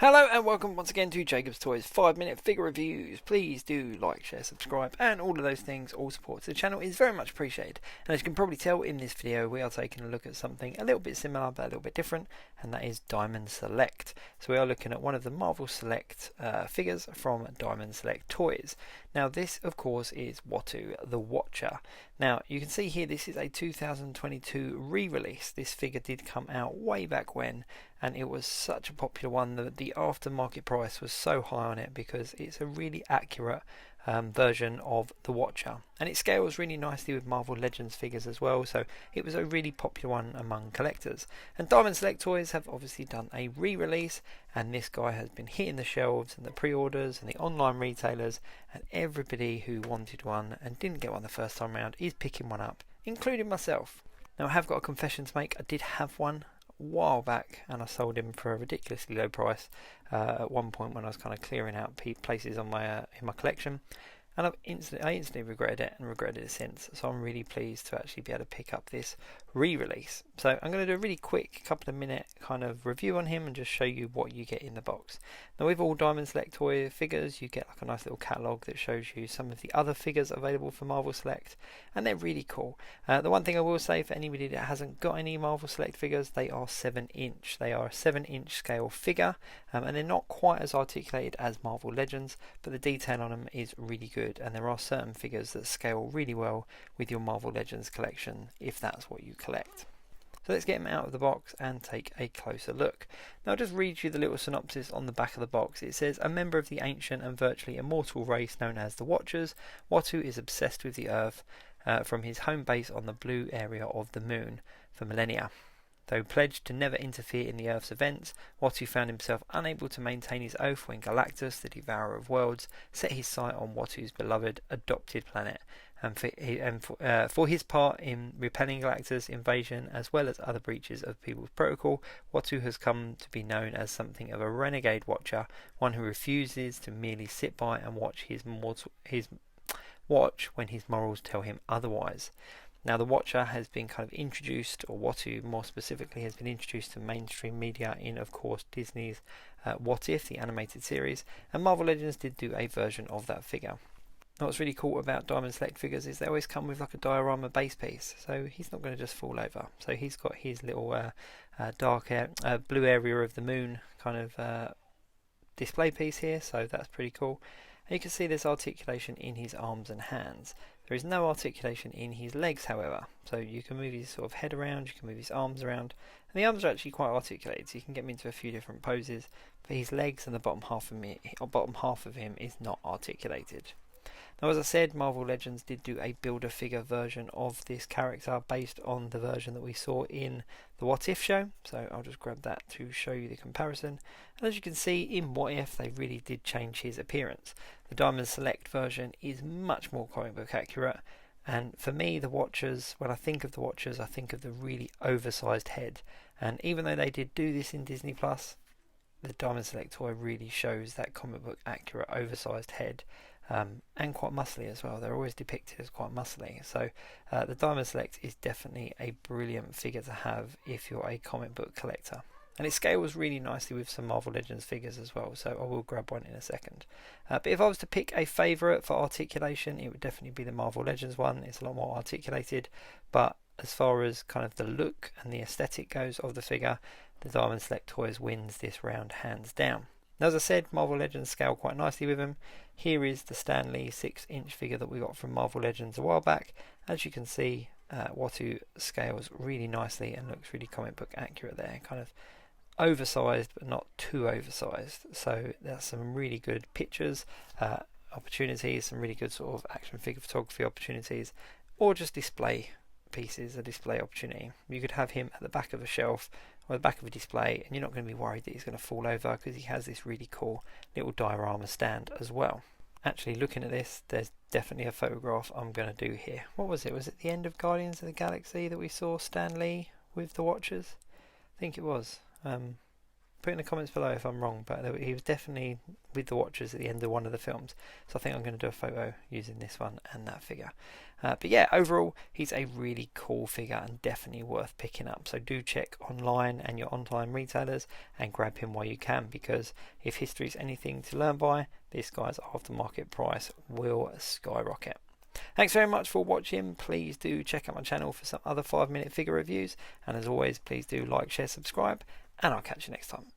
Hello and welcome once again to Jacob's Toys 5-minute figure reviews. Please do like, share, subscribe and all of those things. All support to the channel is very much appreciated. And as you can probably tell in this video, we are taking a look at something a little bit similar but a little bit different, and that is Diamond Select. So we are looking at one of the Marvel Select figures from Diamond Select Toys. Now this of course is Uatu the Watcher. Now you can see here this is a 2022 re-release. This figure did come out way back when, and it was such a popular one that the aftermarket price was so high on it because it's a really accurate version of the Watcher, and it scales really nicely with Marvel Legends figures as well, so it was a really popular one among collectors. And Diamond Select Toys have obviously done a re-release, and this guy has been hitting the shelves and the pre-orders and the online retailers, and everybody who wanted one and didn't get one the first time around is picking one up, including myself. Now I have got a confession to make. I did have one while back and I sold him for a ridiculously low price at one point when I was kind of clearing out places on my in my collection, and I instantly regretted it and regretted it since. So I'm really pleased to actually be able to pick up this re-release. So I'm going to do a really quick couple of minute kind of review on him and just show you what you get in the box. Now with all Diamond Select toy figures you get like a nice little catalogue that shows you some of the other figures available for Marvel Select, and they're really cool. The one thing I will say for anybody that hasn't got any Marvel Select figures, they are 7-inch. They are a 7-inch scale figure, and they're not quite as articulated as Marvel Legends, but the detail on them is really good, and there are certain figures that scale really well with your Marvel Legends collection if that's what you collect. So let's get him out of the box and take a closer look. Now I'll just read you the little synopsis on the back of the box. It says, a member of the ancient and virtually immortal race known as the Watchers, Uatu is obsessed with the Earth from his home base on the blue area of the moon for millennia. Though pledged to never interfere in the Earth's events, Uatu found himself unable to maintain his oath when Galactus, the devourer of worlds, set his sight on Watu's beloved adopted planet. And for his part in repelling Galactus' invasion as well as other breaches of people's protocol, Uatu has come to be known as something of a renegade watcher, one who refuses to merely sit by and watch when his morals tell him otherwise. Now the Watcher has been kind of introduced, or Uatu more specifically has been introduced to mainstream media in, of course, Disney's What If, the animated series, and Marvel Legends did do a version of that figure. Now what's really cool about Diamond Select figures is they always come with like a diorama base piece, so he's not going to just fall over. So he's got his little blue area of the moon kind of display piece here, so that's pretty cool. And you can see there's articulation in his arms and hands. There is no articulation in his legs, however, so you can move his sort of head around, you can move his arms around, and the arms are actually quite articulated, so you can get him into a few different poses, but his legs and the bottom half of him is not articulated. Now as I said, Marvel Legends did do a build-a-figure version of this character based on the version that we saw in the What If show, so I'll just grab that to show you the comparison. And as you can see, in What If they really did change his appearance. The Diamond Select version is much more comic book accurate, and for me the Watchers, when I think of the Watchers I think of the really oversized head, and even though they did do this in Disney Plus, the Diamond Select toy really shows that comic book accurate oversized head. And quite muscly as well. They're always depicted as quite muscly. So the Diamond Select is definitely a brilliant figure to have if you're a comic book collector. And it scales really nicely with some Marvel Legends figures as well, so I will grab one in a second. But if I was to pick a favourite for articulation, it would definitely be the Marvel Legends one. It's a lot more articulated, but as far as kind of the look and the aesthetic goes of the figure, the Diamond Select Toys wins this round hands down. Now, as I said, Marvel Legends scale quite nicely with him. Here is the Stan Lee 6-inch figure that we got from Marvel Legends a while back. As you can see, Uatu scales really nicely and looks really comic book accurate there. Kind of oversized, but not too oversized. So there's some really good pictures, opportunities, some really good sort of action figure photography opportunities, or just display pieces, a display opportunity. You could have him at the back of a shelf or the back of a display, and you're not going to be worried that he's going to fall over because he has this really cool little diorama stand as well. Actually, looking at this, there's definitely a photograph I'm going to do here. What was it? Was it the end of Guardians of the Galaxy that we saw Stan Lee with the Watchers? I think it was. put in the comments below if I'm wrong, but he was definitely with the Watchers at the end of one of the films. So I think I'm going to do a photo using this one and that figure. But yeah, overall, he's a really cool figure and definitely worth picking up. So do check online and your online retailers and grab him while you can, because if history's anything to learn by, this guy's aftermarket price will skyrocket. Thanks very much for watching. Please do check out my channel for some other 5-minute figure reviews, and as always, please do like, share, subscribe, and I'll catch you next time.